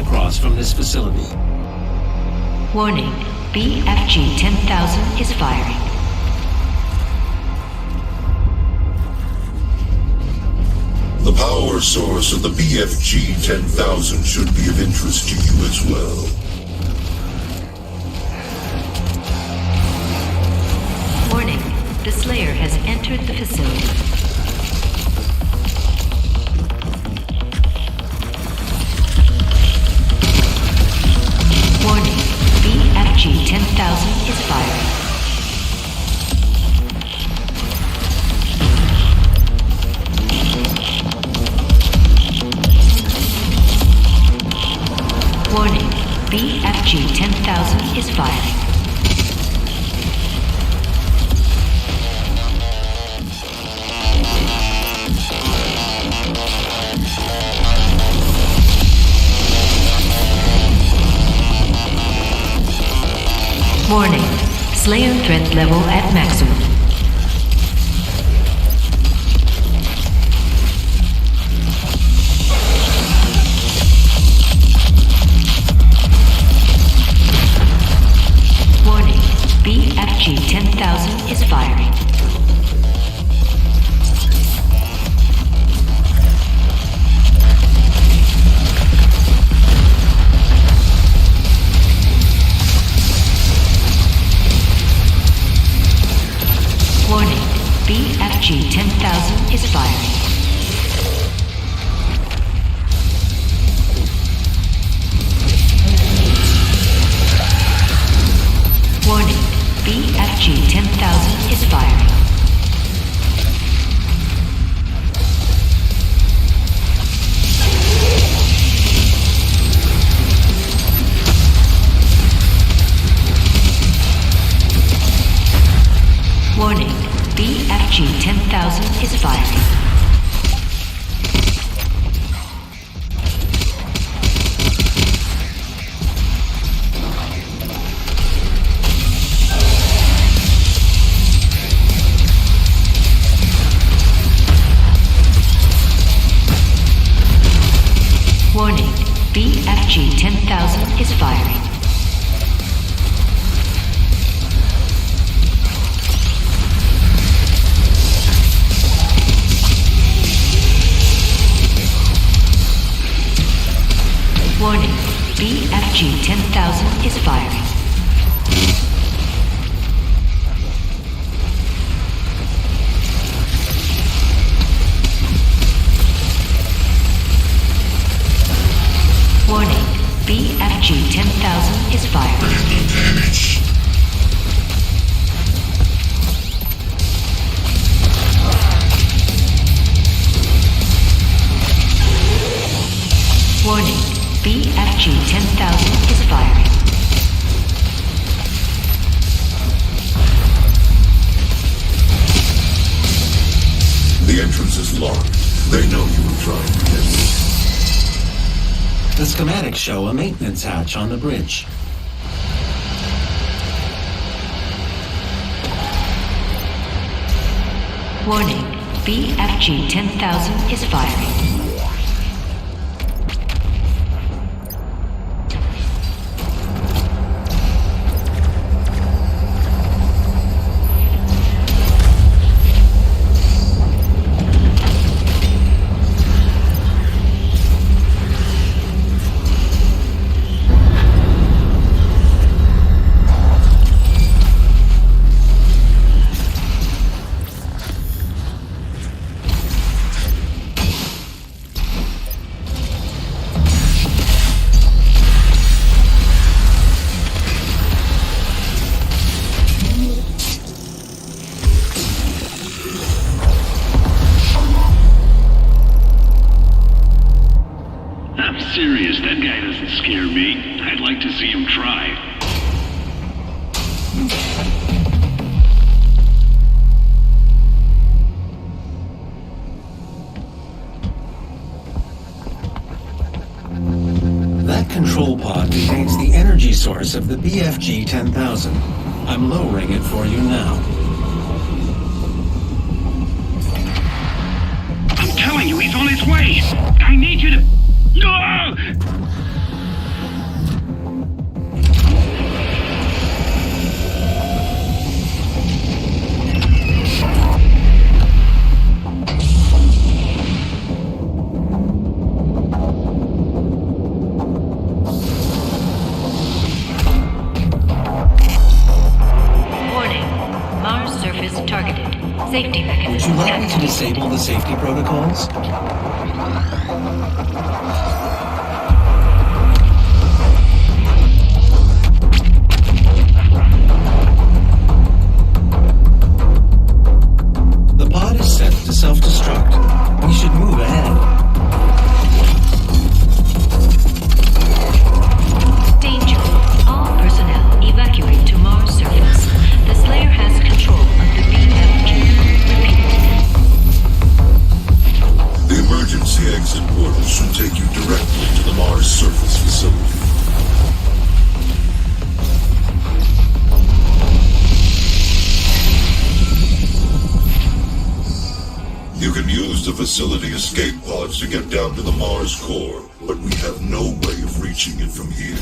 across from this facility. Warning, BFG 10,000 is firing. The power source of the BFG 10,000 should be of interest to you as well. Warning, the Slayer has entered the facility. Warning, BFG 10,000 is firing. Warning, BFG 10,000 is firing. Warning, Slayer threat level at maximum. Warning, BFG 10,000 is firing. Warning, BFG 10,000 is firing. Warning, BFG 10,000 is firing. Warning, BFG 10,000 is firing. Warning, BFG 10,000 is firing. Warning, BFG 10,000 is firing. Warning, BFG 10,000 is firing. Warning, BFG 10,000 is firing. The entrance is locked. They know you were trying to get in. The schematics show a maintenance hatch on the bridge. Warning, BFG 10,000 is firing. Serious, that guy doesn't scare me. I'd like to see him try. That control pod contains the energy source of the BFG 10,000. I'm lowering it for you now. I'm telling you, he's on his way! I need you to... No! you like me to disable the safety protocols? The pod is set to self-destruct. We should move ahead. Danger. All personnel evacuate to Mars surface. The Slayer has control of the BFG. Repeat. The emergency exit portal should take you directly to the Mars surface facility. You can use the facility escape pods to get down to the Mars core, but we have no way of reaching it from here.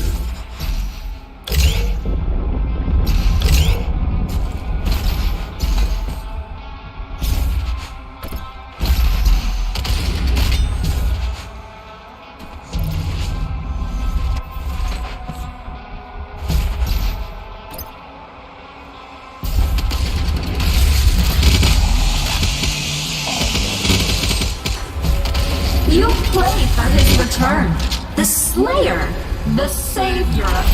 You pray for his return. The Slayer, the Savior of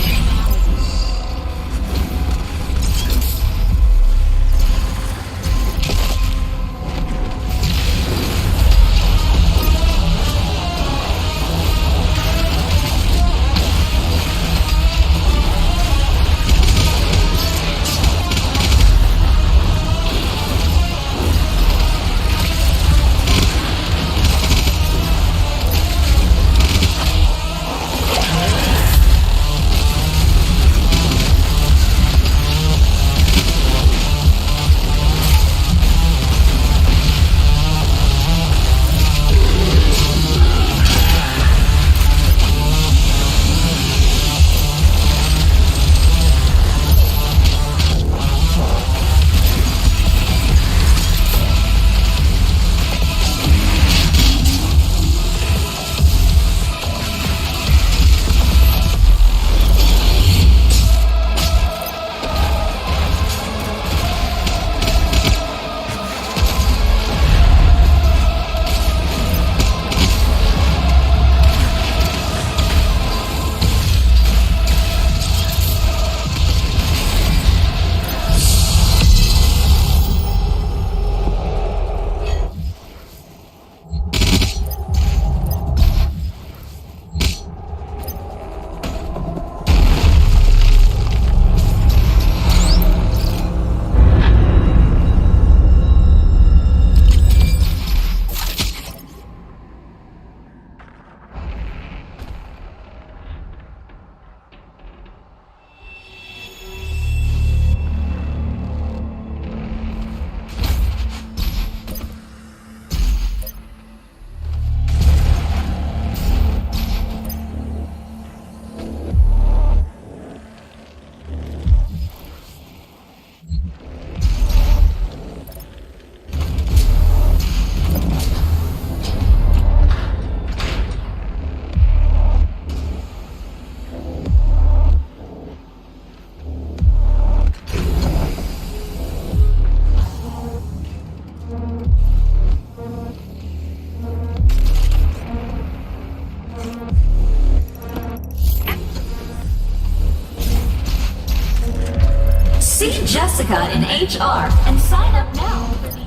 See Jessica in HR and sign up now for the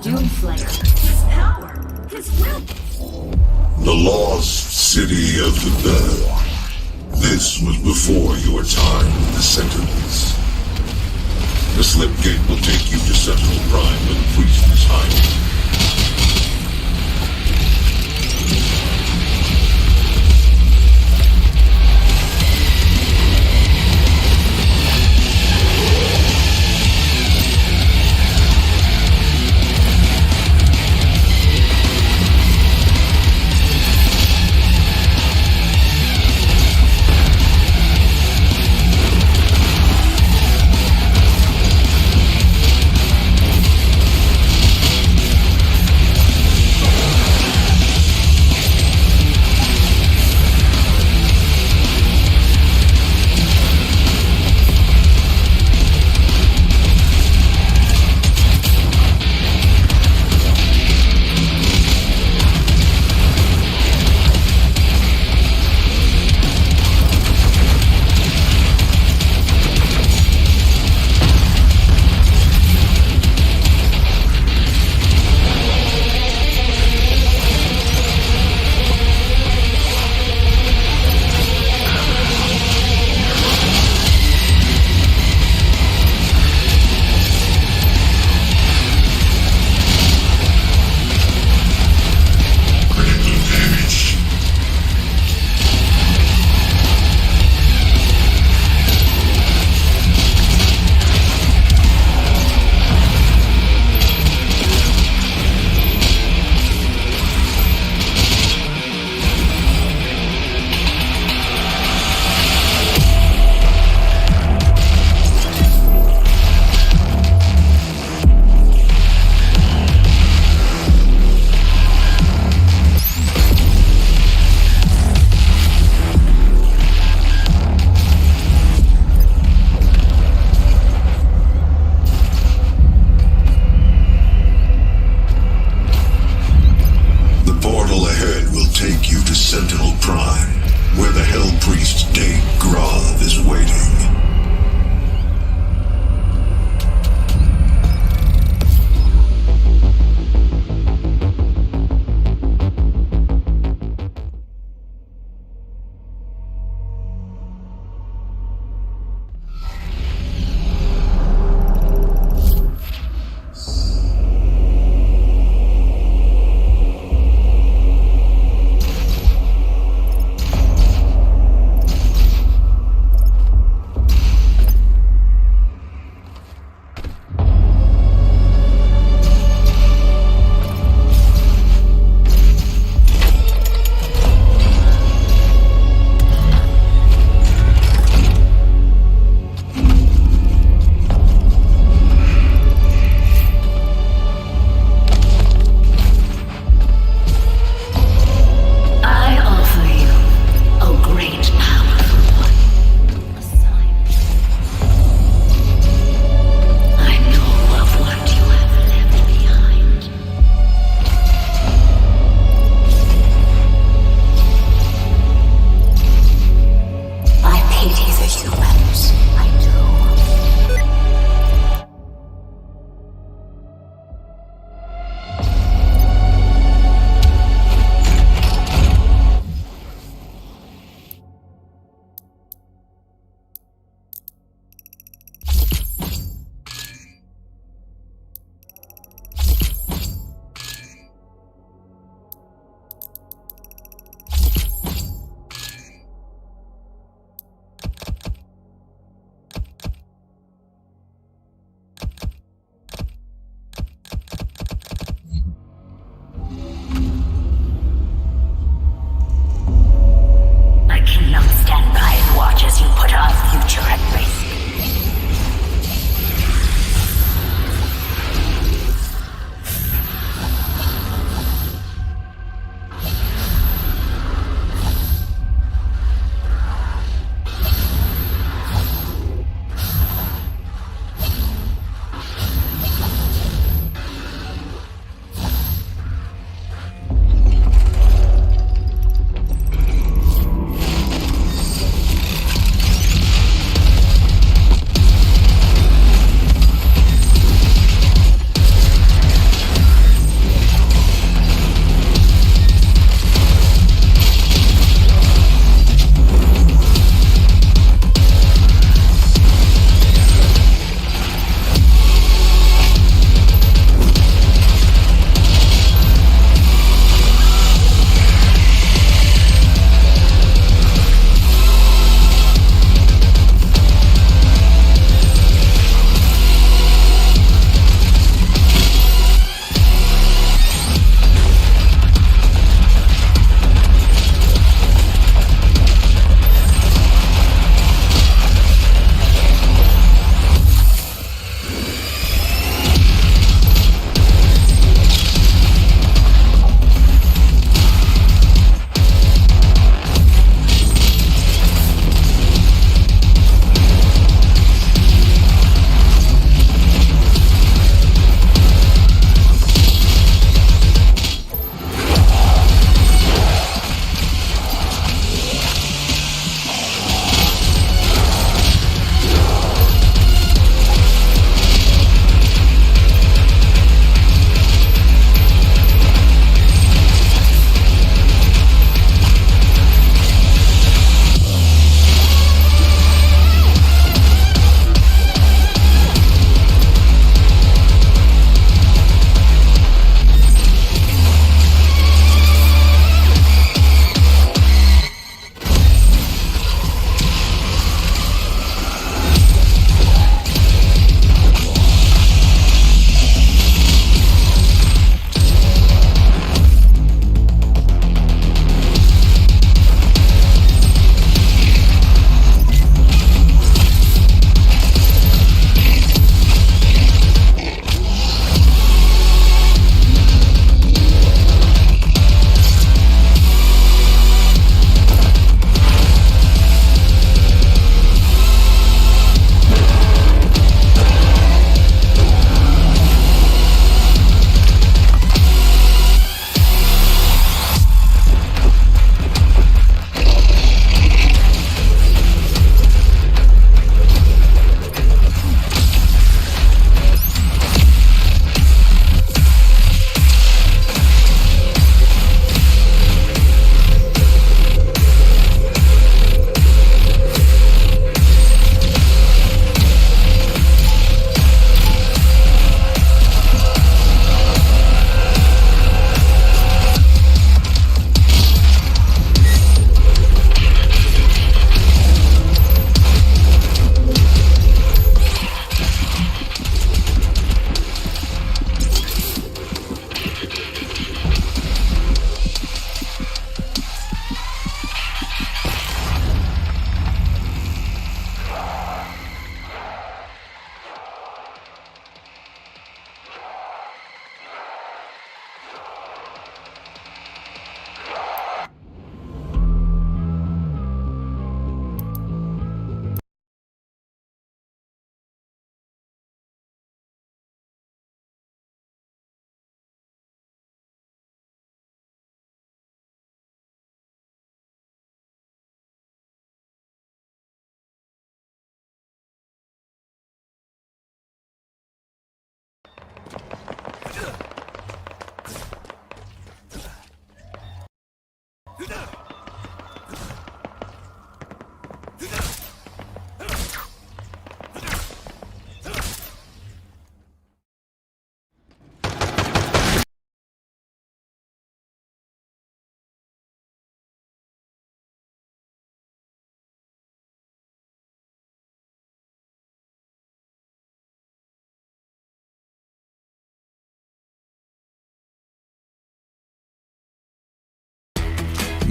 Doomslayer. His power. His will. The lost city of the Bell. This was before your time with the Sentinels. The slip gate will take you to Sentinel Prime where the priest is hiding.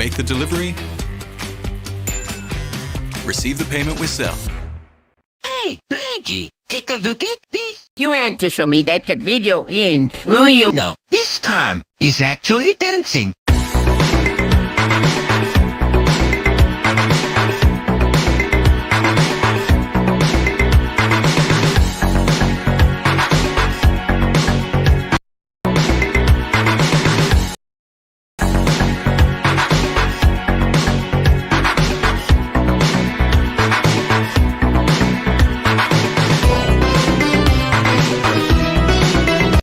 make the delivery, receive the payment with Cell. Hey, Maggie, take a look at this. You want to show me that video in, will you? No, this time is actually dancing.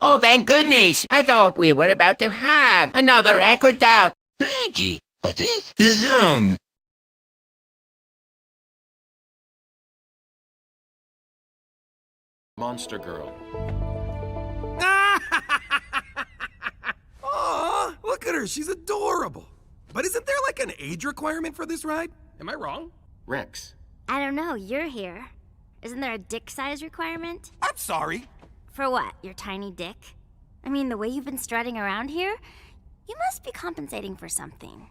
Oh, thank goodness. I thought we were about to have another record out. Maggie, what is the zone? Monster Girl. Aw, look at her. She's adorable. But isn't there like an age requirement for this ride? Am I wrong? Rex. I don't know, you're here. Isn't there a dick size requirement? I'm sorry. For what, your tiny dick? I mean, the way you've been strutting around here, you must be compensating for something.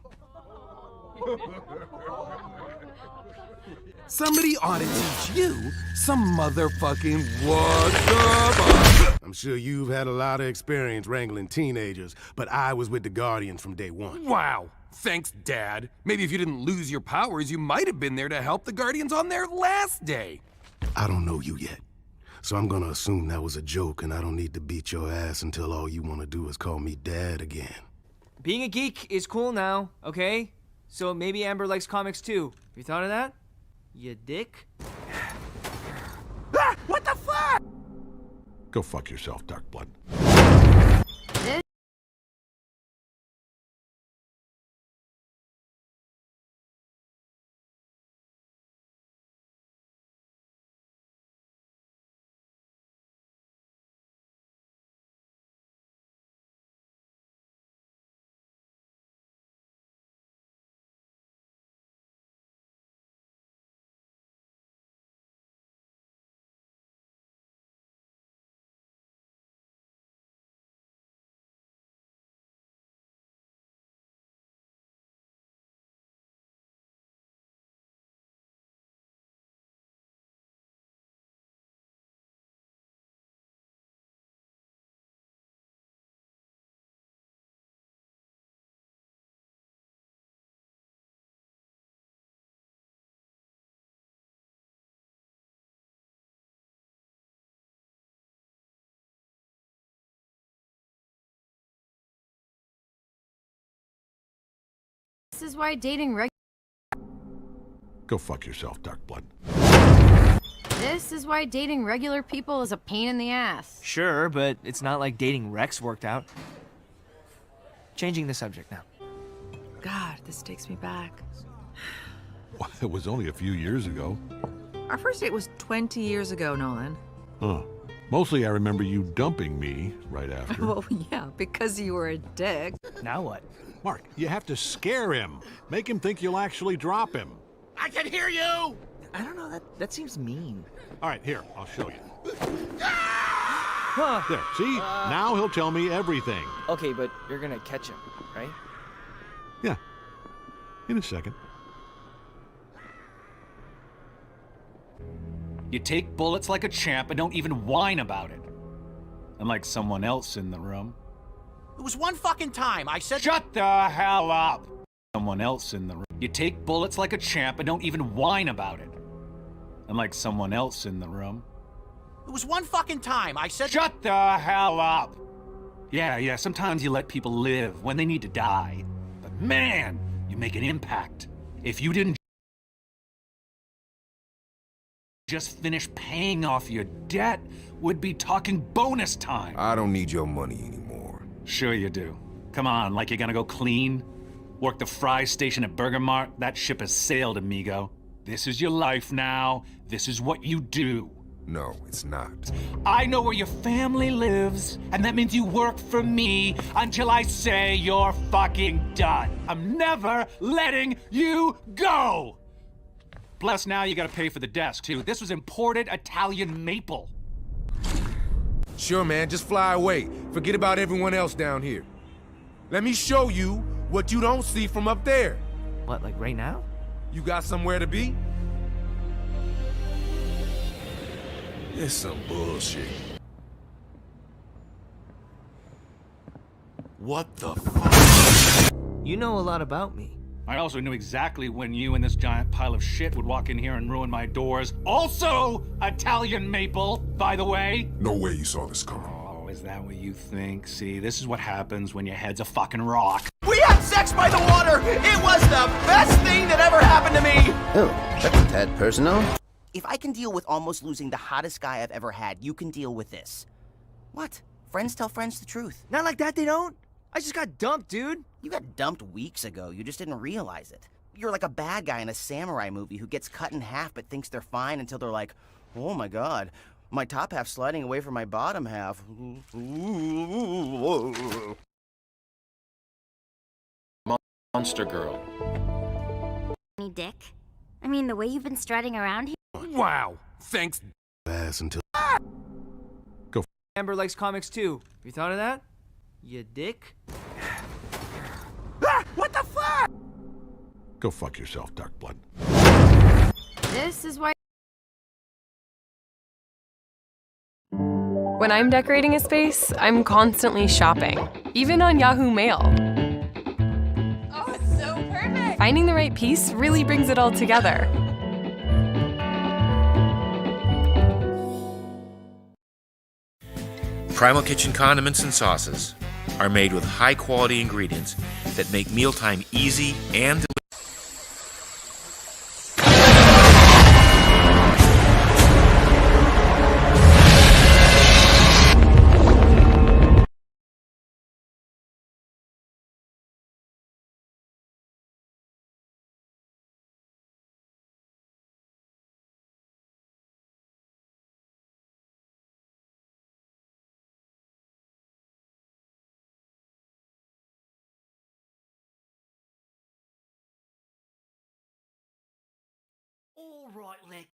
Somebody ought to teach you some motherfucking what's up. I'm sure you've had a lot of experience wrangling teenagers, but I was with the Guardians from day one. Wow. Thanks, Dad. Maybe if you didn't lose your powers, you might have been there to help the Guardians on their last day. I don't know you yet, so I'm gonna assume that was a joke and I don't need to beat your ass until all you want to do is call me Dad again. Being a geek is cool now, okay? So maybe Amber likes comics too. Have you thought of that? You dick? Ah, what the fuck? Go fuck yourself, Darkblood. This is why dating Go fuck yourself, Darkblood. This is why dating regular people is a pain in the ass. Sure, but it's not like dating Rex worked out. Changing the subject now. God, this takes me back. Well, it was only a few years ago. Our first date was 20 years ago, Nolan. Huh. Mostly I remember you dumping me right after. Well, yeah, because you were a dick. Now what? Mark, you have to scare him. Make him think you'll actually drop him. I can hear you! I don't know, that seems mean. All right, here, I'll show you. There, see? Now he'll tell me everything. Okay, but you're gonna catch him, right? Yeah, in a second. You take bullets like a champ and don't even whine about it. Unlike someone else in the room. It was one fucking time. I said. Shut the hell up! Someone else in the room. You take bullets like a champ and don't even whine about it. Unlike someone else in the room. It was one fucking time. I said. Shut the hell up! Yeah, sometimes you let people live when they need to die. But man, you make an impact. If you didn't just finish paying off your debt, we'd be talking bonus time. I don't need your money anymore. Sure you do. Come on, like you're gonna go clean? Work the fry station at Burger Mart? That ship has sailed, amigo. This is your life now. This is what you do. No, it's not. I know where your family lives, and that means you work for me until I say you're fucking done. I'm never letting you go! Plus, now you gotta pay for the desk, too. This was imported Italian maple. Sure, man, just fly away. Forget about everyone else down here. Let me show you what you don't see from up there. What, like right now? You got somewhere to be? It's some bullshit. What the fuck? You know a lot about me. I also knew exactly when you and this giant pile of shit would walk in here and ruin my doors. Also, Italian maple, by the way. No way you saw this coming. Oh, is that what you think? See, this is what happens when your head's a fucking rock. We had sex by the water! It was the best thing that ever happened to me! Oh, that's a tad personal. If I can deal with almost losing the hottest guy I've ever had, you can deal with this. What? Friends tell friends the truth. Not like that, they don't. I just got dumped, dude. You got dumped weeks ago. You just didn't realize it. You're like a bad guy in a samurai movie who gets cut in half but thinks they're fine until they're like, oh my god, my top half's sliding away from my bottom half. Monster girl. Dick. I mean, the way you've been strutting around here. Wow. Thanks. Ass until. Amber likes comics too. You thought of that? You dick? What the fuck? Go fuck yourself, Dark Blood. This is why. When I'm decorating a space, I'm constantly shopping, even on Yahoo Mail. Oh, it's so perfect. Finding the right piece really brings it all together. Primal Kitchen condiments and sauces are made with high-quality ingredients that make mealtime easy and All right, Lick.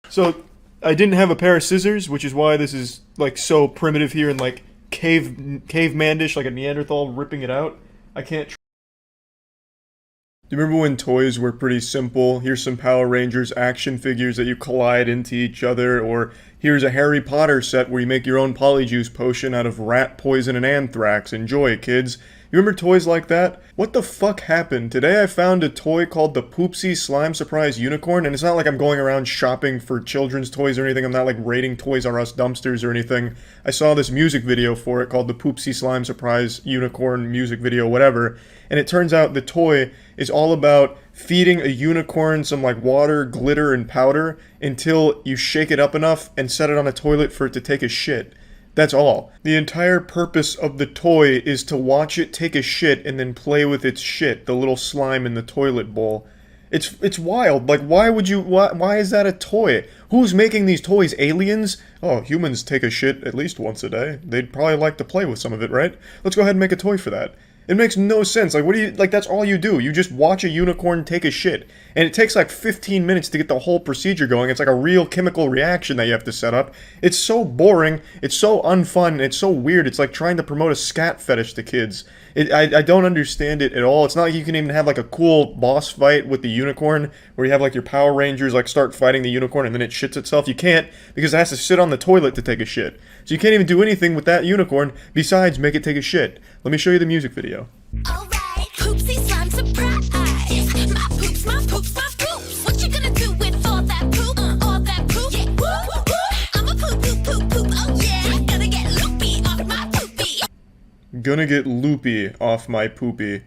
So, I didn't have a pair of scissors, which is why this is, like, so primitive here and, like, caveman-ish, like a Neanderthal ripping it out. I can't... Do you remember when toys were pretty simple? Here's some Power Rangers action figures that you collide into each other, or here's a Harry Potter set where you make your own polyjuice potion out of rat poison and anthrax. Enjoy, kids. You remember toys like that? What the fuck happened? Today I found a toy called the Poopsie Slime Surprise Unicorn, and it's not like I'm going around shopping for children's toys or anything. I'm not like raiding Toys R Us dumpsters or anything. I saw this music video for it called the Poopsie Slime Surprise Unicorn music video, whatever, and it turns out the toy is all about feeding a unicorn some like water, glitter, and powder until you shake it up enough and set it on a toilet for it to take a shit. That's all. The entire purpose of the toy is to watch it take a shit and then play with its shit, the little slime in the toilet bowl. It's wild. Like, why is that a toy? Who's making these toys? Aliens? Oh, humans take a shit at least once a day. They'd probably like to play with some of it, right? Let's go ahead and make a toy for that. It makes no sense. Like, what do you, like, that's all you do. You just watch a unicorn take a shit. And it takes like 15 minutes to get the whole procedure going. It's like a real chemical reaction that you have to set up. It's so boring, it's so unfun, and it's so weird. It's like trying to promote a scat fetish to kids. I don't understand it at all. It's not like you can even have like a cool boss fight with the unicorn, where you have like your Power Rangers like start fighting the unicorn and then it shits itself. You can't, because it has to sit on the toilet to take a shit. So you can't even do anything with that unicorn besides make it take a shit. Let me show you the music video. Alright, poopsie slime surprise. My poops, my poops, my poops. What you gonna do with all that poop? All that poop? Yeah, woo, woo, woo. I'm a poop, poop, poop, poop. Oh yeah, gonna get loopy off my poopy. Gonna get loopy off my poopy.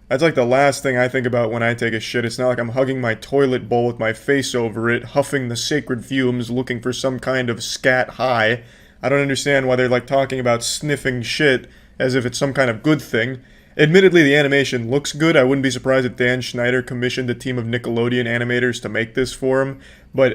That's like the last thing I think about when I take a shit. It's not like I'm hugging my toilet bowl with my face over it, huffing the sacred fumes, looking for some kind of scat high. I don't understand why they're like talking about sniffing shit as if it's some kind of good thing. Admittedly, the animation looks good. I wouldn't be surprised if Dan Schneider commissioned a team of Nickelodeon animators to make this for him. But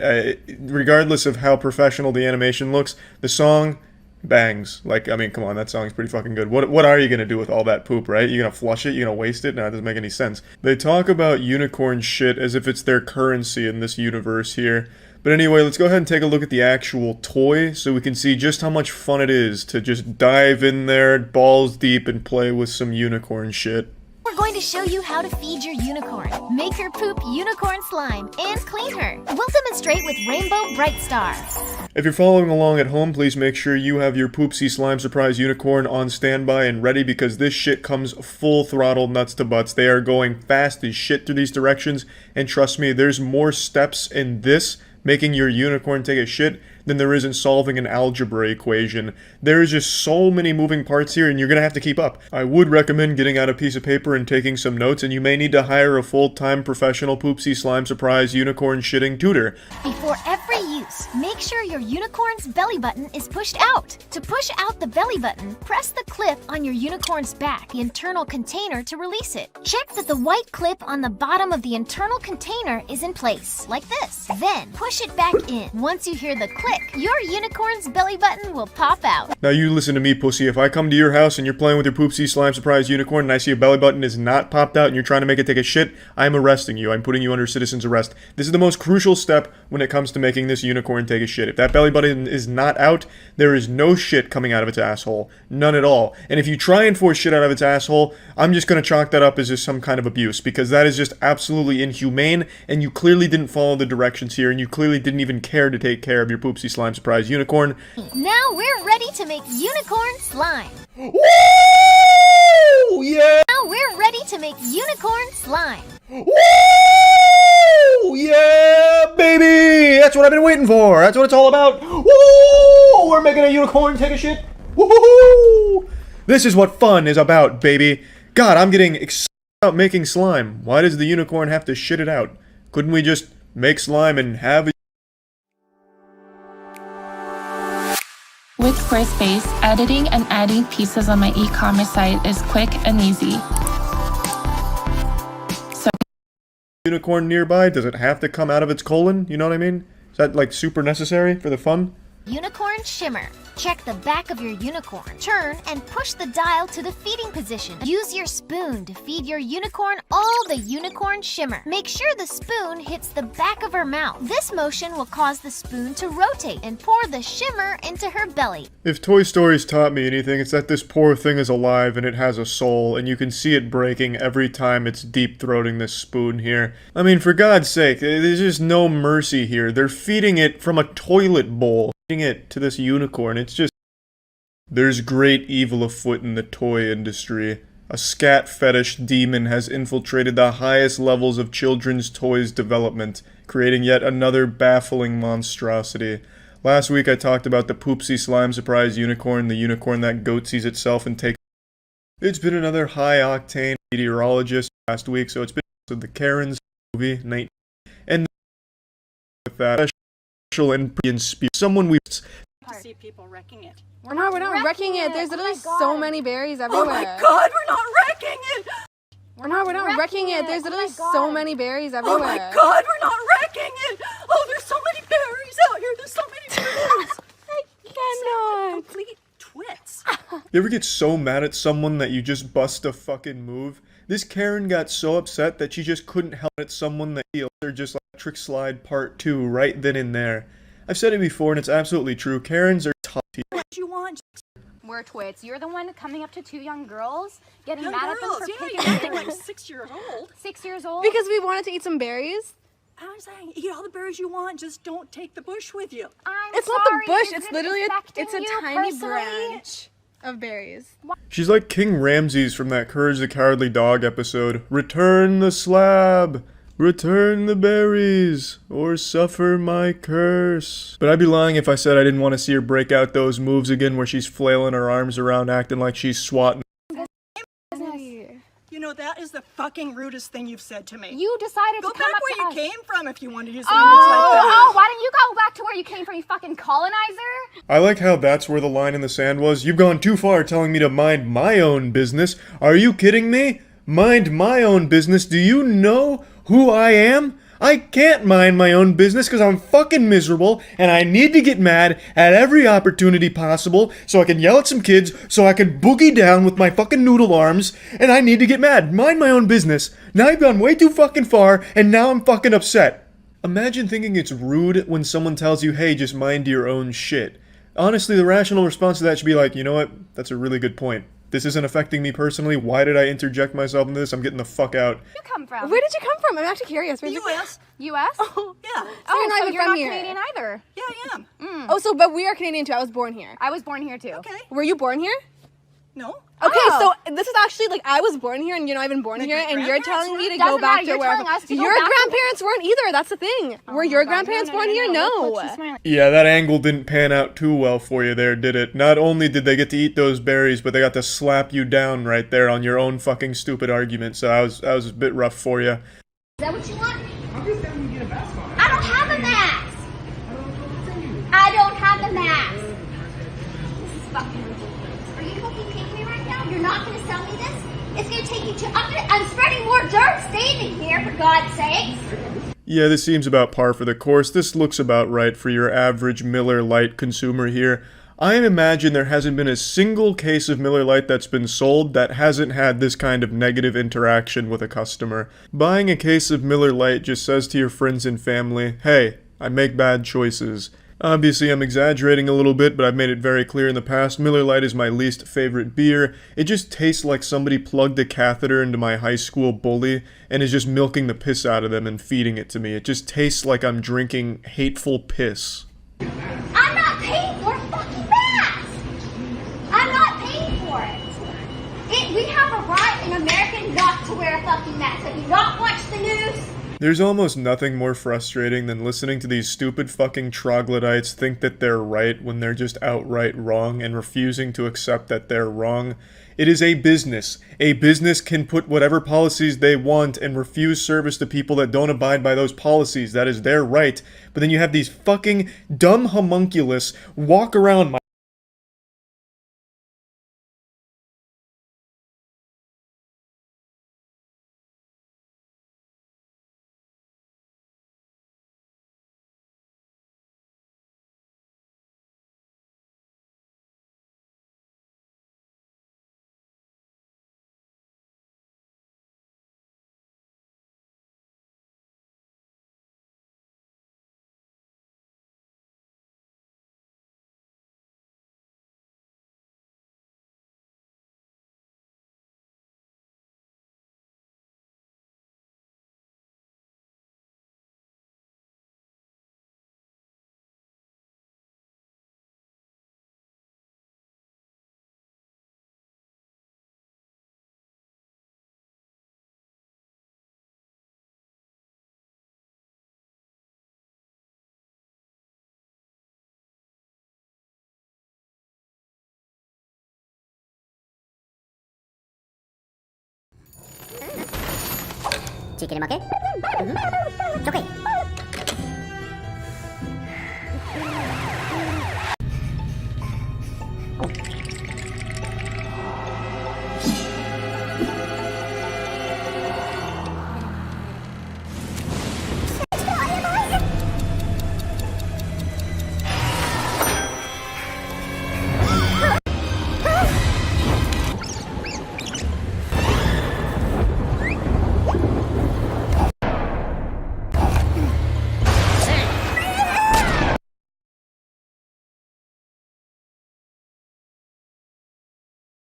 regardless of how professional the animation looks, the song bangs. Like, I mean, come on, that song's pretty fucking good. What are you gonna do with all that poop, right? You gonna flush it? You gonna waste it? No, it doesn't make any sense. They talk about unicorn shit as if it's their currency in this universe here. But anyway, let's go ahead and take a look at the actual toy so we can see just how much fun it is to just dive in there, balls deep, and play with some unicorn shit. We're going to show you how to feed your unicorn. Make her poop unicorn slime and clean her. We'll demonstrate with Rainbow Bright Star. If you're following along at home, please make sure you have your Poopsie Slime Surprise Unicorn on standby and ready, because this shit comes full throttle nuts to butts. They are going fast as shit through these directions, and trust me, there's more steps in this making your unicorn take a shit than there is in solving an algebra equation. There's just so many moving parts here, and you're gonna have to keep up. I would recommend getting out a piece of paper and taking some notes, and you may need to hire a full-time professional Poopsie Slime Surprise Unicorn shitting tutor. Before every use, make sure your unicorn's belly button is pushed out. To push out the belly button, press the clip on your unicorn's back, the internal container, to release it. Check that the white clip on the bottom of the internal container is in place, like this. Then, push it back in. Once you hear the click, your unicorn's belly button will pop out. Now you listen to me, pussy. If I come to your house and you're playing with your Poopsie Slime Surprise Unicorn and I see your belly button is not popped out and you're trying to make it take a shit, I'm arresting you. I'm putting you under citizen's arrest. This is the most crucial step when it comes to making this unicorn take a shit. If that belly button is not out, there is no shit coming out of its asshole. None at all. And if you try and force shit out of its asshole, I'm just gonna chalk that up as just some kind of abuse, because that is just absolutely inhumane, and you clearly didn't follow the directions here, and you clearly didn't even care to take care of your Poopsie Slime Surprise Unicorn. Now we're ready to make unicorn slime. Woo! Yeah! Now we're ready to make unicorn slime. Woo! Yeah, baby! That's what I've been waiting for. That's what it's all about. Woo! We're making a unicorn take a shit. Woo! This is what fun is about, baby. God, I'm getting excited about making slime. Why does the unicorn have to shit it out? Couldn't we just make slime and have a... With Squarespace, editing and adding pieces on my e-commerce site is quick and easy. So, unicorn nearby, does it have to come out of its colon? You know what I mean? Is that like super necessary for the fun? Unicorn Shimmer. Check the back of your unicorn. Turn and push the dial to the feeding position. Use your spoon to feed your unicorn all the unicorn shimmer. Make sure the spoon hits the back of her mouth. This motion will cause the spoon to rotate and pour the shimmer into her belly. If Toy Story's taught me anything, it's that this poor thing is alive and it has a soul, and you can see it breaking every time it's deep-throating this spoon here. I mean, for God's sake, there's just no mercy here. They're feeding it from a toilet bowl. Feeding it to this unicorn. It's just... There's great evil afoot in the toy industry. A scat fetish demon has infiltrated the highest levels of children's toys development, creating yet another baffling monstrosity. Last week I talked about the Poopsie Slime Surprise Unicorn, the unicorn that goatsies itself and takes... It's been another high-octane meteorologist last week, so it's been the Karen's movie, 19... And with that special and someone we... See people wrecking it. We're not wrecking it. There's literally so many berries everywhere. Oh my god, we're not wrecking it! We're not wrecking it. There's literally so many berries everywhere. Oh my god, we're not wrecking it! Oh, there's so many berries out here. There's so many berries. I cannot. Complete twits. You ever get so mad at someone that you just bust a fucking move? This Karen got so upset that she just couldn't help it someone that healed her just like Trick Slide Part 2 right then and there. I've said it before and it's absolutely true. Karens are tough people. What do you want? We're twits. You're the one coming up to two young girls, getting Young mad at them girls, for yeah, picking you're acting berries. like 6 years old. 6 years old? Because we wanted to eat some berries. I'm saying, eat all the berries you want, just don't take the bush with you. It's not the bush. It's literally it's a tiny branch of berries. She's like King Ramses from that Courage the Cowardly Dog episode. Return the slab! Return the berries, or suffer my curse. But I'd be lying if I said I didn't want to see her break out those moves again where she's flailing her arms around acting like she's swatting. You know, that is the fucking rudest thing you've said to me. You decided Go to come back up where to you us. came from if you wanted to use language like that. Why don't you go back to where you came from, you fucking colonizer? I like how that's where the line in the sand was. You've gone too far telling me to mind my own business. Are you kidding me? Mind my own business? Do you know who I am? I can't mind my own business because I'm fucking miserable and I need to get mad at every opportunity possible so I can yell at some kids, so I can boogie down with my fucking noodle arms, and I need to get mad. Mind my own business. Now I've gone way too fucking far and now I'm fucking upset. Imagine thinking it's rude when someone tells you, hey, just mind your own shit. Honestly, the rational response to that should be like, you know what? That's a really good point. This isn't affecting me personally. Why did I interject myself in this? I'm getting the fuck out. You come from? Where did you come from? I'm actually curious. Where'd The you come? U.S. U.S.? Oh, Yeah. So you're not so even you're from not here. Canadian either. Yeah, I am. Oh, but we are Canadian too. I was born here. I was born here too. Okay. Were you born here? No. Okay, Oh. so this is actually like I was born here and you're not even born My here, and you're grandparents telling me to Doesn't go back matter, to you're where telling us to go your back to- grandparents weren't either. That's the thing. Were your grandparents born here? No. Yeah, that angle didn't pan out too well for you there, did it? Not only did they get to eat those berries, but they got to slap you down right there on your own fucking stupid argument, so that was a bit rough for you. Is that what you want? I don't have a mask! I don't have a mask! This is fucking ridiculous. Are you fucking kidding me right now? You're not gonna sell me this? It's gonna take you to... I'm spreading more dirt standing here, for God's sakes! Yeah, this seems about par for the course. This looks about right for your average Miller Lite consumer here. I imagine there hasn't been a single case of Miller Lite that's been sold that hasn't had this kind of negative interaction with a customer. Buying a case of Miller Lite just says to your friends and family, hey, I make bad choices. Obviously, I'm exaggerating a little bit, but I've made it very clear in the past, Miller Lite is my least favorite beer. It just tastes like somebody plugged a catheter into my high school bully and is just milking the piss out of them and feeding it to me. It just tastes like I'm drinking hateful piss. I'm not paying for a fucking mask! I'm not paying for it! We have a right in America not to wear a fucking mask. Have you not watched the news? There's almost nothing more frustrating than listening to these stupid fucking troglodytes think that they're right when they're just outright wrong and refusing to accept that they're wrong. It is a business. A business can put whatever policies they want and refuse service to people that don't abide by those policies. That is their right. But then you have these fucking dumb homunculus walk around my chicken, okay? It's okay.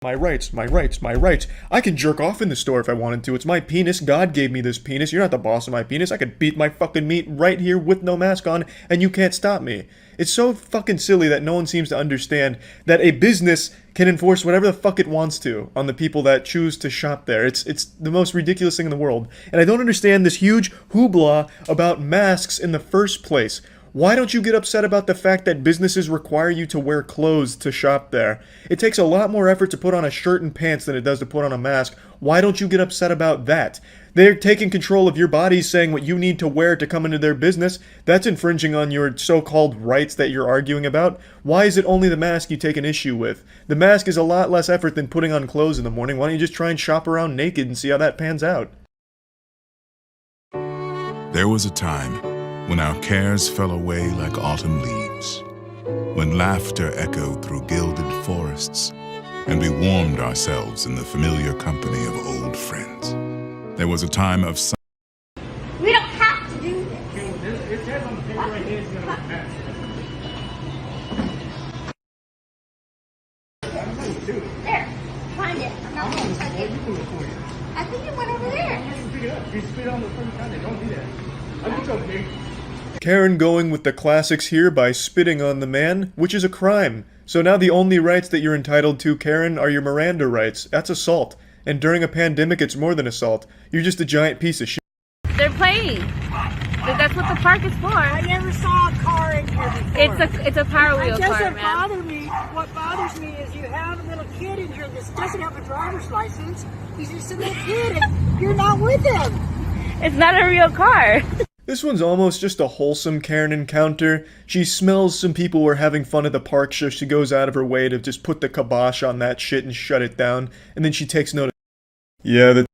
My rights, my rights, my rights. I can jerk off in the store if I wanted to. It's my penis. God gave me this penis. You're not the boss of my penis. I could beat my fucking meat right here with no mask on, and you can't stop me. It's so fucking silly that no one seems to understand that a business can enforce whatever the fuck it wants to on the people that choose to shop there. It's the most ridiculous thing in the world. And I don't understand this huge hoopla about masks in the first place. Why don't you get upset about the fact that businesses require you to wear clothes to shop there? It takes a lot more effort to put on a shirt and pants than it does to put on a mask. Why don't you get upset about that? They're taking control of your bodies, saying what you need to wear to come into their business. That's infringing on your so-called rights that you're arguing about. Why is it only the mask you take an issue with? The mask is a lot less effort than putting on clothes in the morning. Why don't you just try and shop around naked and see how that pans out? There was a time when our cares fell away like autumn leaves, when laughter echoed through gilded forests, and we warmed ourselves in the familiar company of old friends. There was a time of We don't have to do this. It says on the paper right here, it's gonna pass. There, find it. I'm not going to touch it. I think it went over there. Pick it up. You spit on the front counter. Don't do that. I think it's okay. Karen going with the classics here by spitting on the man, which is a crime. So now the only rights that you're entitled to, Karen, are your Miranda rights. That's assault. And during a pandemic, it's more than assault. You're just a giant piece of shit. They're playing. That's what the park is for. I never saw a car in here before. It's a Power Wheel It car, doesn't man. bother me. What bothers me is you have a little kid in here that doesn't have a driver's license. He's just a little kid and you're not with him. It's not a real car. This one's almost just a wholesome Karen encounter. She smells some people were having fun at the park, so she goes out of her way to just put the kibosh on that shit and shut it down. And then she takes note of... Yeah, the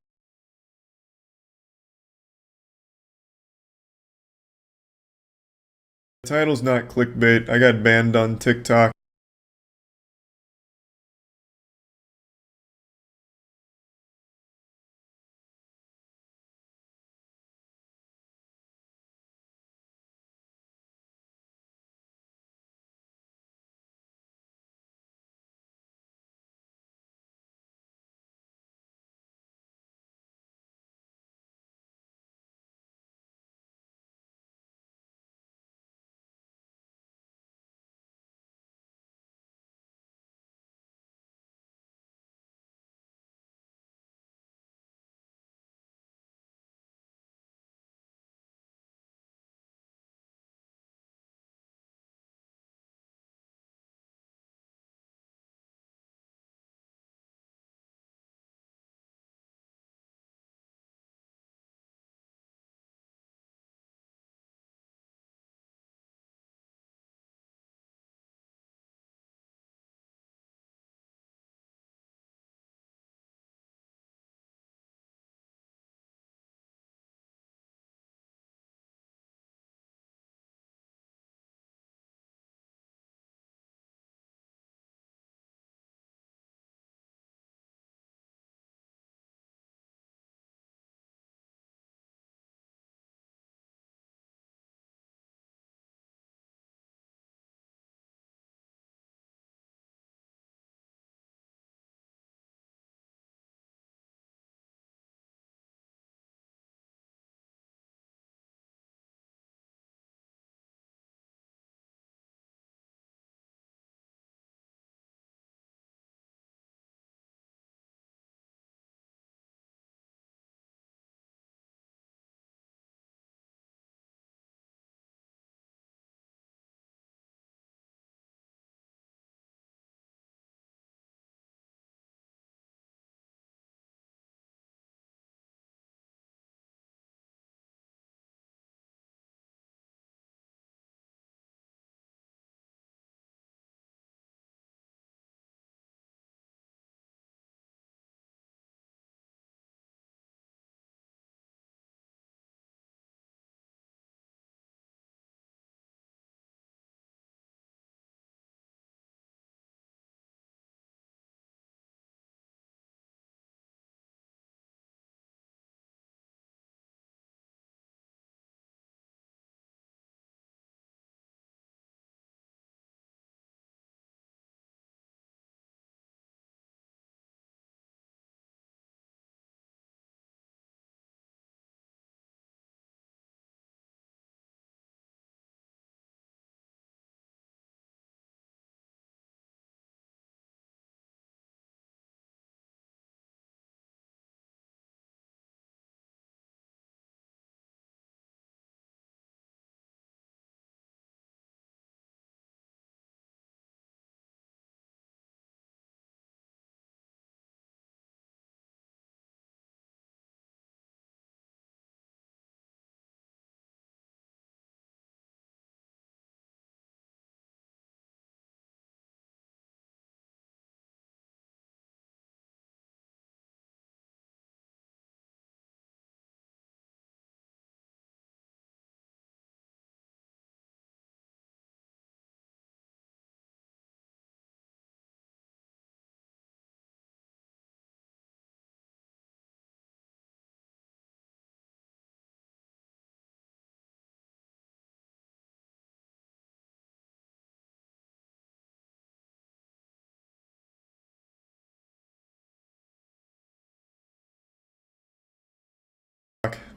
title's not clickbait. I got banned on TikTok.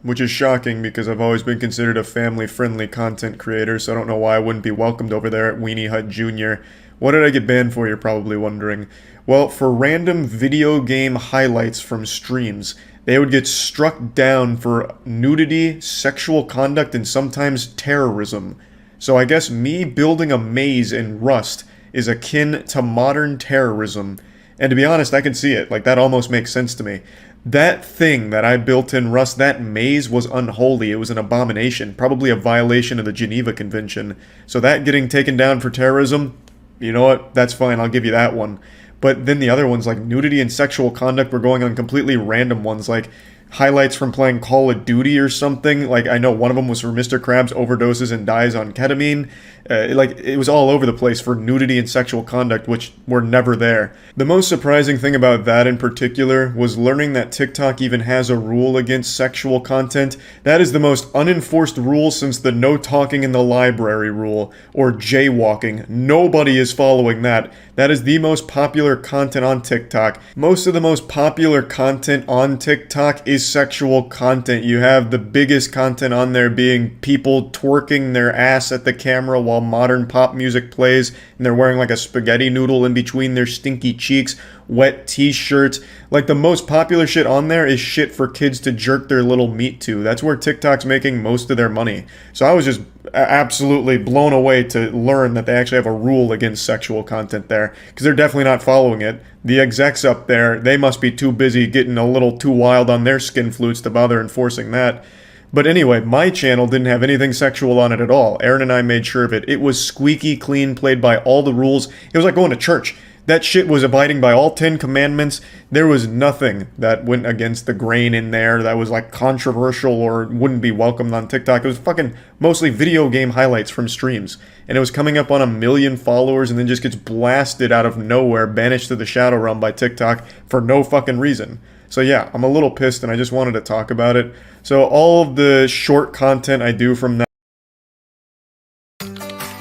which is shocking because I've always been considered a family-friendly content creator, so I don't know why I wouldn't be welcomed over there at Weenie Hut Jr. What did I get banned for, you're probably wondering? Well, for random video game highlights from streams. They would get struck down for nudity, sexual conduct, and sometimes terrorism. So I guess me building a maze in Rust is akin to modern terrorism. And to be honest, I can see it. Like, that almost makes sense to me. That thing that I built in Rust, that maze, was unholy. It was an abomination. Probably a violation of the Geneva Convention. So that getting taken down for terrorism, you know what? That's fine. I'll give you that one. But then the other ones, like nudity and sexual conduct, were going on completely random ones, like highlights from playing Call of Duty or something. Like, I know one of them was for Mr. Krabs overdoses and dies on ketamine. Like, it was all over the place for nudity and sexual conduct, which were never there. The most surprising thing about that in particular was learning that TikTok even has a rule against sexual content. That is the most unenforced rule since the no talking in the library rule, or jaywalking. Nobody is following that. That is the most popular content on TikTok. Most of the most popular content on TikTok is sexual content. You have the biggest content on there being people twerking their ass at the camera while modern pop music plays, and they're wearing like a spaghetti noodle in between their stinky cheeks, wet t-shirts. Like, the most popular shit on there is shit for kids to jerk their little meat to. That's where TikTok's making most of their money. So I was just absolutely blown away to learn that they actually have a rule against sexual content there, because they're definitely not following it. The execs up there, they must be too busy getting a little too wild on their skin flutes to bother enforcing that. But anyway, my channel didn't have anything sexual on it at all. Aaron and I made sure of it. It was squeaky clean, played by all the rules. It was like going to church. That shit was abiding by all 10 commandments. There was nothing that went against the grain in there that was like controversial or wouldn't be welcomed on TikTok. It was fucking mostly video game highlights from streams. And it was coming up on 1 million followers and then just gets blasted out of nowhere, banished to the Shadow Realm by TikTok for no fucking reason. So yeah, I'm a little pissed and I just wanted to talk about it. So all of the short content I do from that.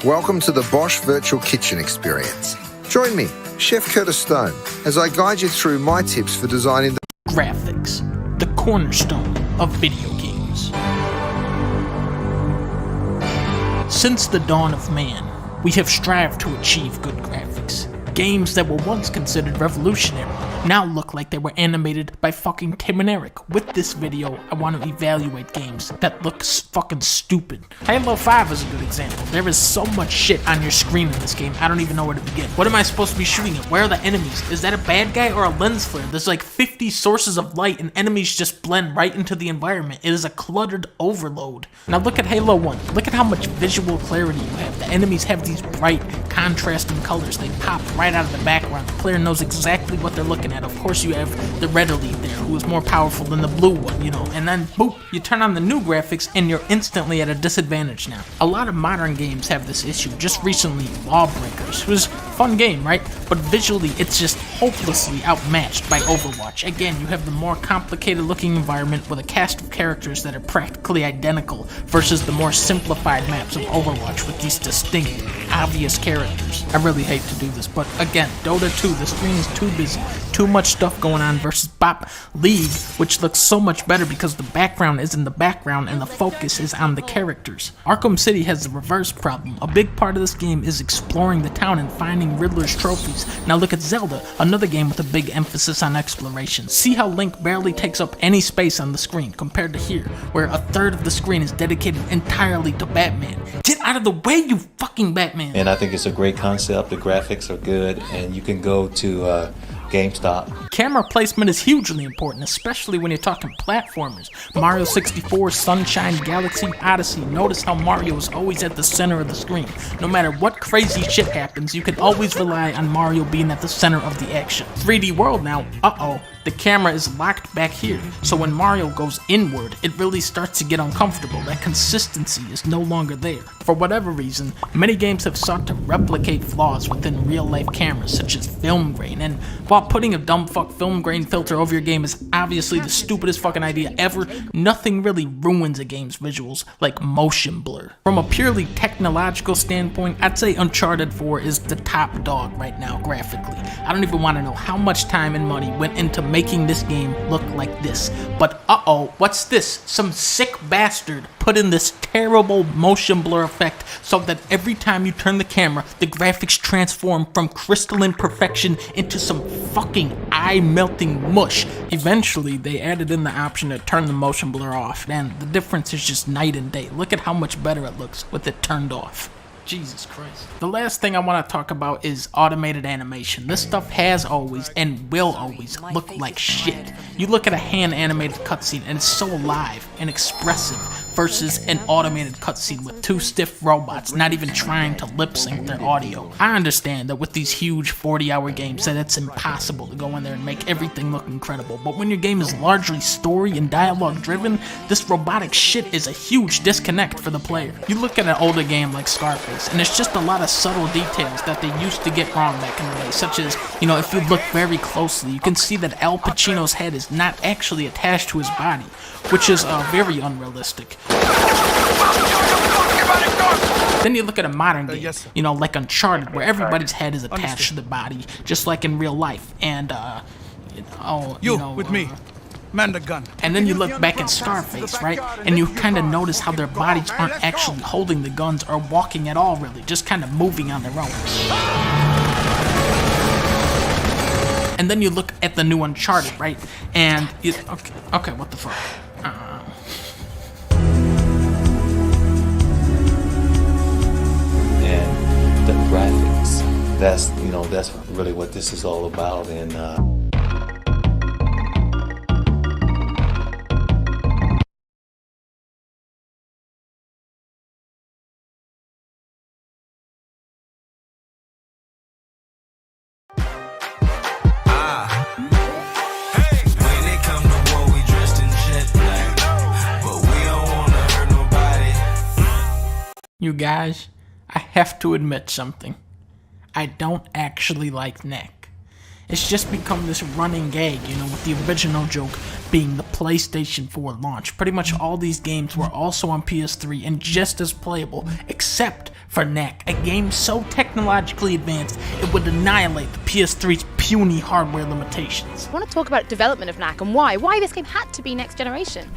Welcome to the Bosch Virtual Kitchen experience. Join me, Chef Curtis Stone, as I guide you through my tips for designing the graphics, the cornerstone of video games. Since the dawn of man, we have strived to achieve good graphics. Games that were once considered revolutionary now look like they were animated by fucking Tim and Eric. With this video, I want to evaluate games that look fucking stupid. Halo 5 is a good example. There is so much shit on your screen in this game, I don't even know where to begin. What am I supposed to be shooting at? Where are the enemies? Is that a bad guy or a lens flare? There's like 50 sources of light and enemies just blend right into the environment. It is a cluttered overload. Now look at Halo 1. Look at how much visual clarity you have. The enemies have these bright, contrasting colors. They pop right out of the background. The player knows exactly what they're looking at. Of course you have the red elite there, who is more powerful than the blue one, you know, and then boop, you turn on the new graphics and you're instantly at a disadvantage now. A lot of modern games have this issue. Just recently, Lawbreakers was a fun game, right? But visually it's just hopelessly outmatched by Overwatch. Again, you have the more complicated looking environment with a cast of characters that are practically identical versus the more simplified maps of Overwatch with these distinct, obvious characters. I really hate to do this, but again, Dota 2, the screen is too busy, too much stuff going on versus Bop League, which looks so much better because the background is in the background and the focus is on the characters. Arkham City has the reverse problem. A big part of this game is exploring the town and finding Riddler's trophies. Now look at Zelda, another game with a big emphasis on exploration. See how Link barely takes up any space on the screen compared to here, where a third of the screen is dedicated entirely to Batman. Get out of the way, you fucking Batman! And I think it's a great concept. The graphics are good, and you can go to GameStop. Camera placement is hugely important, especially when you're talking platformers. Mario 64, Sunshine, Galaxy, Odyssey. Notice how Mario is always at the center of the screen. No matter what crazy shit happens, you can always rely on Mario being at the center of the action. 3D World now, the camera is locked back here, so when Mario goes inward, it really starts to get uncomfortable. That consistency is no longer there. For whatever reason, many games have sought to replicate flaws within real-life cameras, such as film grain, and while putting a dumb fuck film grain filter over your game is obviously the stupidest fucking idea ever, nothing really ruins a game's visuals like motion blur. From a purely technological standpoint, I'd say Uncharted 4 is the top dog right now graphically. I don't even want to know how much time and money went into making making this game look like this. But uh-oh, what's this? Some sick bastard put in this terrible motion blur effect so that every time you turn the camera, the graphics transform from crystalline perfection into some fucking eye-melting mush. Eventually, they added in the option to turn the motion blur off, and the difference is just night and day. Look at how much better it looks with it turned off. Jesus Christ. The last thing I want to talk about is automated animation. This stuff has always and will always look like shit. You look at a hand-animated cutscene and it's so alive and expressive versus an automated cutscene with two stiff robots not even trying to lip-sync their audio. I understand that with these huge 40-hour games that it's impossible to go in there and make everything look incredible, but when your game is largely story and dialogue driven, this robotic shit is a huge disconnect for the player. You look at an older game like Scarface, and it's just a lot of subtle details that they used to get wrong back in the day, such as, you know, if you look very closely, you can see that Al Pacino's head is not actually attached to his body, which is very unrealistic. Then you look at a modern game, you know, like Uncharted, where everybody's head is attached to the body, just like in real life, and, with me. Man the gun. And then you look back at Scarface, right? And you kind of notice how their bodies aren't actually holding the guns or walking at all, really, just kind of moving on their own. And then you look at the new Uncharted, right? And okay, what the fuck? And the graphics, that's really what this is all about. And You guys, I have to admit something. I don't actually like Neck. It's just become this running gag, you know, with the original joke being the PlayStation 4 launch. Pretty much all these games were also on PS3 and just as playable, except for Neck, a game so technologically advanced it would annihilate the PS3's puny hardware limitations. I want to talk about development of Knack and why this game had to be next generation.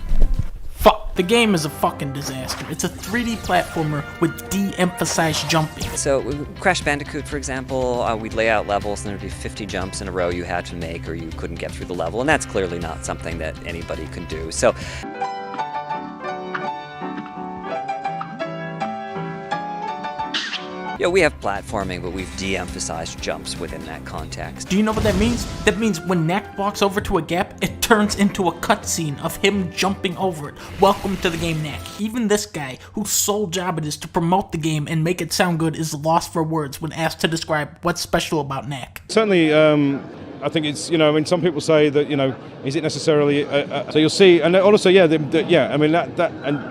Fuck, the game is a fucking disaster. It's a 3D platformer with de-emphasized jumping. So, Crash Bandicoot, for example, we'd lay out levels and there'd be 50 jumps in a row you had to make or you couldn't get through the level, and that's clearly not something that anybody can do. So, yeah, we have platforming, but we've de-emphasized jumps within that context. Do you know what that means? That means when Knack walks over to a gap, it turns into a cutscene of him jumping over it. Welcome to the game, Knack. Even this guy, whose sole job it is to promote the game and make it sound good, is lost for words when asked to describe what's special about Knack. Certainly, I think it's, you know, I mean, some people say that, you know, is it necessarily, so you'll see, and also, yeah, I mean, and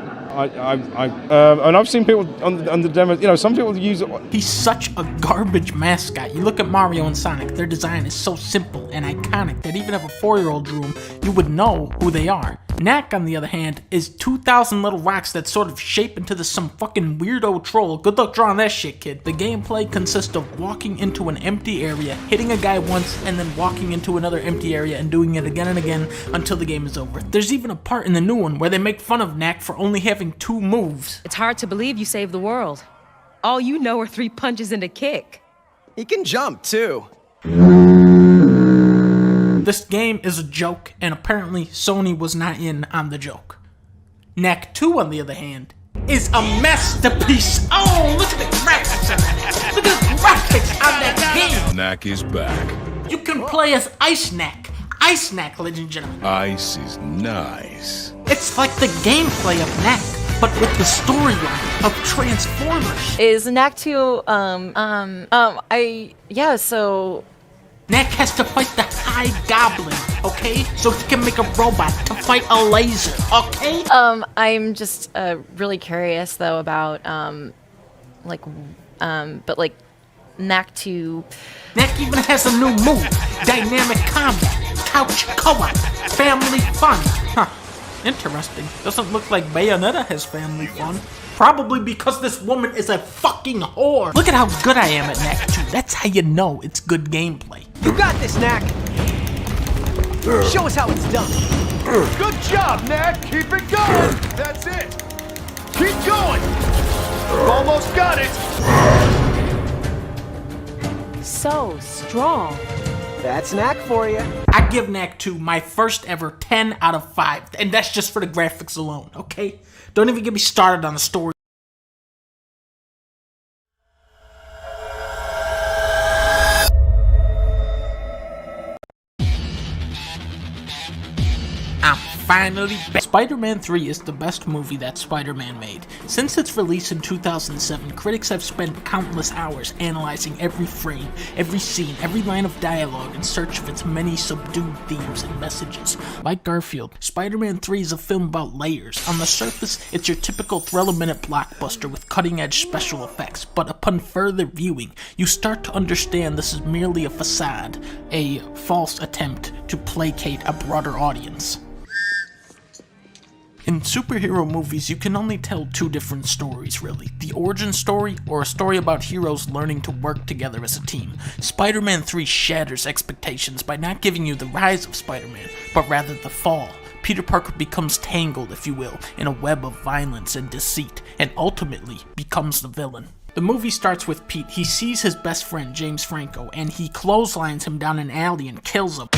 I've seen people on the demo, you know, some people use it. He's such a garbage mascot. You look at Mario and Sonic, their design is so simple and iconic that even if a 4-year-old drew them, you would know who they are. Knack, on the other hand, is 2,000 little rocks that sort of shape into some fucking weirdo troll. Good luck drawing that shit, kid. The gameplay consists of walking into an empty area, hitting a guy once, and then walking into another empty area and doing it again and again until the game is over. There's even a part in the new one where they make fun of Knack for only having 2 moves. It's hard to believe you saved the world. All you know are 3 punches and a kick. He can jump, too. This game is a joke, and apparently Sony was not in on the joke. Knack 2, on the other hand, is a masterpiece. Oh, look at the graphics on that. Look at the graphics on that game. Knack is back. You can play as Ice Knack. Ice Knack, ladies and gentlemen. Ice is nice. It's like the gameplay of Knack, but with the storyline of Transformers. Is Knack 2, so... Knack has to fight the High Goblin, okay? So he can make a robot to fight a laser, okay? I'm just, really curious, though, about, Knack 2... Knack even has a new move, dynamic combat, couch co-op, family fun. Huh, interesting. Doesn't look like Bayonetta has family fun. Probably because this woman is a fucking whore. Look at how good I am at Knack 2. That's how you know it's good gameplay. You got this, Knack. Show us how it's done. Good job, Nick. Keep it going. That's it. Keep going. Almost got it. So strong. That's Knack for you. I give Knack 2 my first ever 10 out of 5, and that's just for the graphics alone, okay? Don't even get me started on the story. I'm finally back. Spider-Man 3 is the best movie that Spider-Man made. Since its release in 2007, critics have spent countless hours analyzing every frame, every scene, every line of dialogue in search of its many subdued themes and messages. Like Garfield, Spider-Man 3 is a film about layers. On the surface, it's your typical thrill-a-minute blockbuster with cutting-edge special effects, but upon further viewing, you start to understand this is merely a facade, a false attempt to placate a broader audience. In superhero movies, you can only tell two different stories, really. The origin story, or a story about heroes learning to work together as a team. Spider-Man 3 shatters expectations by not giving you the rise of Spider-Man, but rather the fall. Peter Parker becomes tangled, if you will, in a web of violence and deceit, and ultimately becomes the villain. The movie starts with Pete. He sees his best friend, James Franco, and he clotheslines him down an alley and kills him.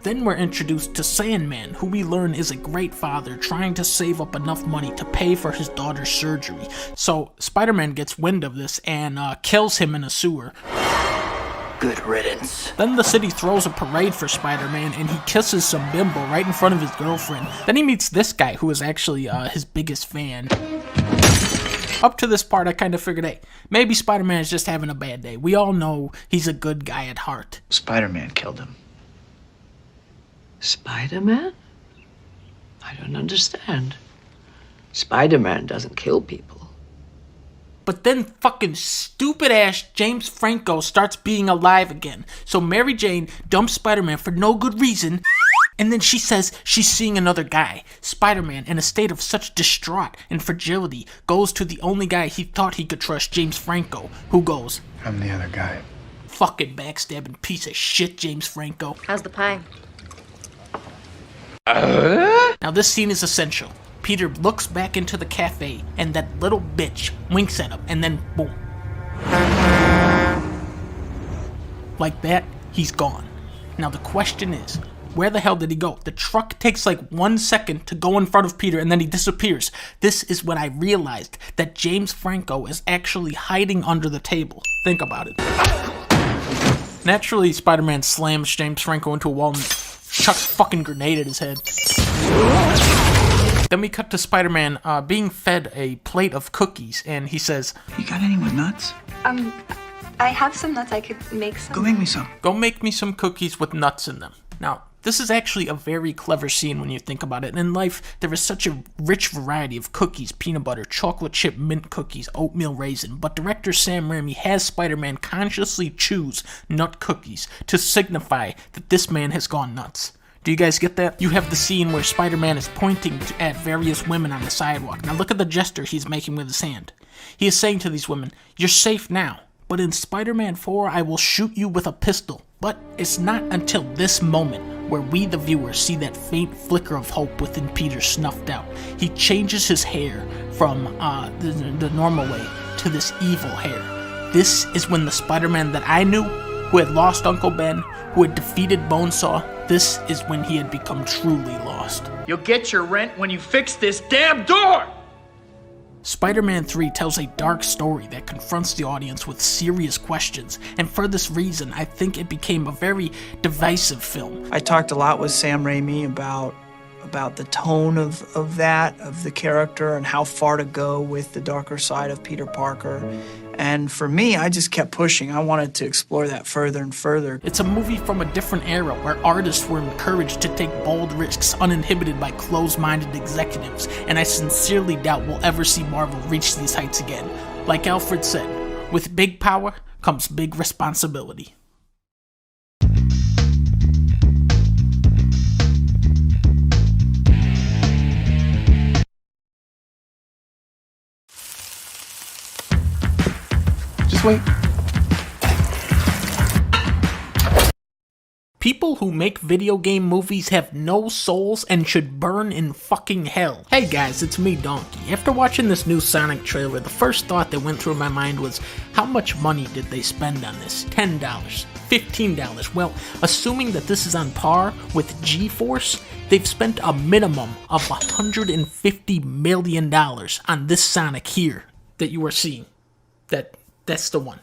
Then we're introduced to Sandman, who we learn is a great father trying to save up enough money to pay for his daughter's surgery. So Spider-Man gets wind of this and kills him in a sewer. Good riddance. Then the city throws a parade for Spider-Man and he kisses some bimbo right in front of his girlfriend. Then he meets this guy who is actually his biggest fan. Up to this part I kind of figured, hey, maybe Spider-Man is just having a bad day. We all know he's a good guy at heart. Spider-Man killed him. Spider-Man? I don't understand. Spider-Man doesn't kill people. But then fucking stupid ass James Franco starts being alive again. So Mary Jane dumps Spider-Man for no good reason, and then she says she's seeing another guy. Spider-Man, in a state of such distraught and fragility, goes to the only guy he thought he could trust, James Franco, who goes, I'm the other guy. Fucking backstabbing piece of shit, James Franco. How's the pie? Now this scene is essential. Peter looks back into the cafe, and that little bitch winks at him, and then boom. Like that, he's gone. Now the question is, where the hell did he go? The truck takes like 1 second to go in front of Peter, and then he disappears. This is when I realized that James Franco is actually hiding under the table. Think about it. Naturally, Spider-Man slams James Franco into a wall and chucks a fucking grenade at his head. Then we cut to Spider-Man being fed a plate of cookies, and he says, You got any with nuts? I have some nuts. I could make some. Go make me some. Go make me some cookies with nuts in them. Now, this is actually a very clever scene when you think about it. And in life, there is such a rich variety of cookies, peanut butter, chocolate chip mint cookies, oatmeal raisin. But director Sam Raimi has Spider-Man consciously choose nut cookies to signify that this man has gone nuts. Do you guys get that? You have the scene where Spider-Man is pointing at various women on the sidewalk. Now look at the gesture he's making with his hand. He is saying to these women, you're safe now, but in Spider-Man 4, I will shoot you with a pistol. But it's not until this moment where we, the viewer, see that faint flicker of hope within Peter snuffed out. He changes his hair from the normal way to this evil hair. This is when the Spider-Man that I knew, who had lost Uncle Ben, who had defeated Bonesaw, this is when he had become truly lost. You'll get your rent when you fix this damn door! Spider-Man 3 tells a dark story that confronts the audience with serious questions, and for this reason, I think it became a very divisive film. I talked a lot with Sam Raimi about the tone of the character, and how far to go with the darker side of Peter Parker. And for me, I just kept pushing. I wanted to explore that further and further. It's a movie from a different era where artists were encouraged to take bold risks uninhibited by closed-minded executives, and I sincerely doubt we'll ever see Marvel reach these heights again. Like Alfred said, with big power comes big responsibility. this way. People who make video game movies have no souls and should burn in fucking hell. Hey guys, it's me, Donkey. After watching this new Sonic trailer, the first thought that went through my mind was, how much money did they spend on this? $10, $15. Well, assuming that this is on par with G-Force, they've spent a minimum of $150 million on this Sonic here that you are seeing. That's the one.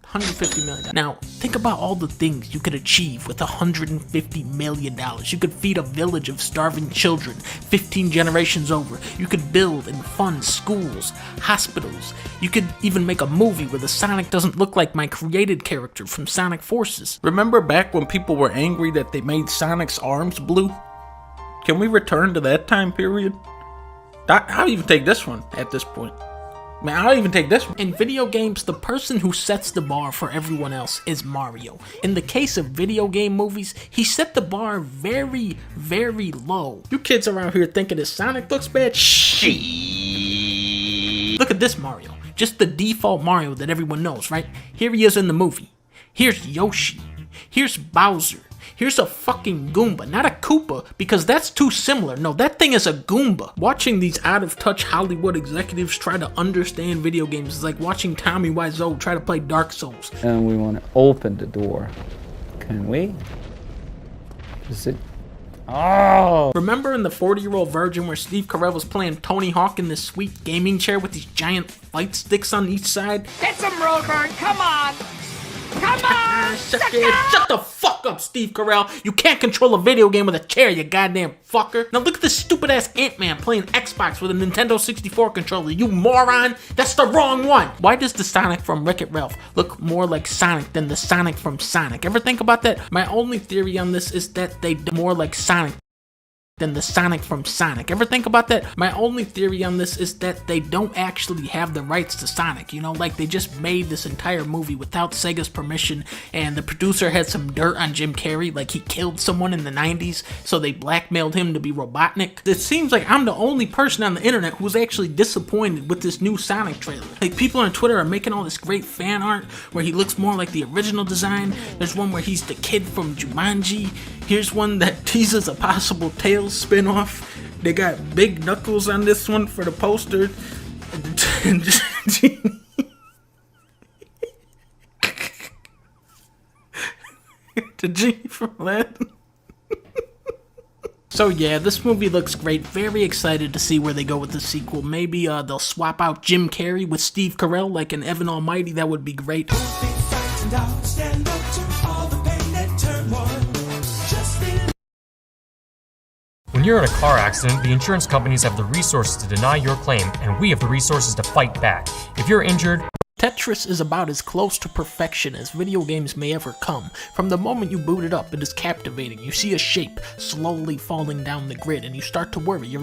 $150 million. Now, think about all the things you could achieve with $150 million. You could feed a village of starving children 15 generations over. You could build and fund schools, hospitals. You could even make a movie where the Sonic doesn't look like my created character from Sonic Forces. Remember back when people were angry that they made Sonic's arms blue? Can we return to that time period? I'll even take this one at this point. Man, I'll even take this one. In video games, the person who sets the bar for everyone else is Mario. In the case of video game movies, he set the bar very, very low. You kids around here thinking that Sonic looks bad? Shit. Look at this Mario. Just the default Mario that everyone knows, right? Here he is in the movie. Here's Yoshi. Here's Bowser. Here's a fucking Goomba, not a Koopa, because that's too similar. No, that thing is a Goomba. Watching these out-of-touch Hollywood executives try to understand video games is like watching Tommy Wiseau try to play Dark Souls. And we want to open the door. Can we? Is it? Oh! Remember in the 40-Year-Old Virgin where Steve Carell was playing Tony Hawk in this sweet gaming chair with these giant fight sticks on each side? Get some road burn, come on! Come on! Shut the fuck up, Steve Carell. You can't control a video game with a chair, you goddamn fucker. Now look at this stupid ass Ant-Man playing Xbox with a Nintendo 64 controller, you moron. That's the wrong one. Why does the Sonic from Wreck-It Ralph look more like Sonic than the Sonic from Sonic? Ever think about that? My only theory on this is that they do more like Sonic than the Sonic from Sonic. Ever think about that? My only theory on this is that they don't actually have the rights to Sonic, you know, like they just made this entire movie without Sega's permission, and the producer had some dirt on Jim Carrey, like he killed someone in the 90s, so they blackmailed him to be Robotnik. It seems like I'm the only person on the internet who's actually disappointed with this new Sonic trailer. Like, people on Twitter are making all this great fan art where he looks more like the original design. There's one where he's the kid from Jumanji. Here's one that teases a possible Tails spin-off. They got big Knuckles on this one for the poster. The G from Aladdin. So yeah, this movie looks great. Very excited to see where they go with the sequel. Maybe they'll swap out Jim Carrey with Steve Carell like an Evan Almighty. That would be great. When you're in a car accident, the insurance companies have the resources to deny your claim, and we have the resources to fight back. If you're injured... Tetris is about as close to perfection as video games may ever come. From the moment you boot it up, it is captivating. You see a shape slowly falling down the grid, and you start to worry. You're like,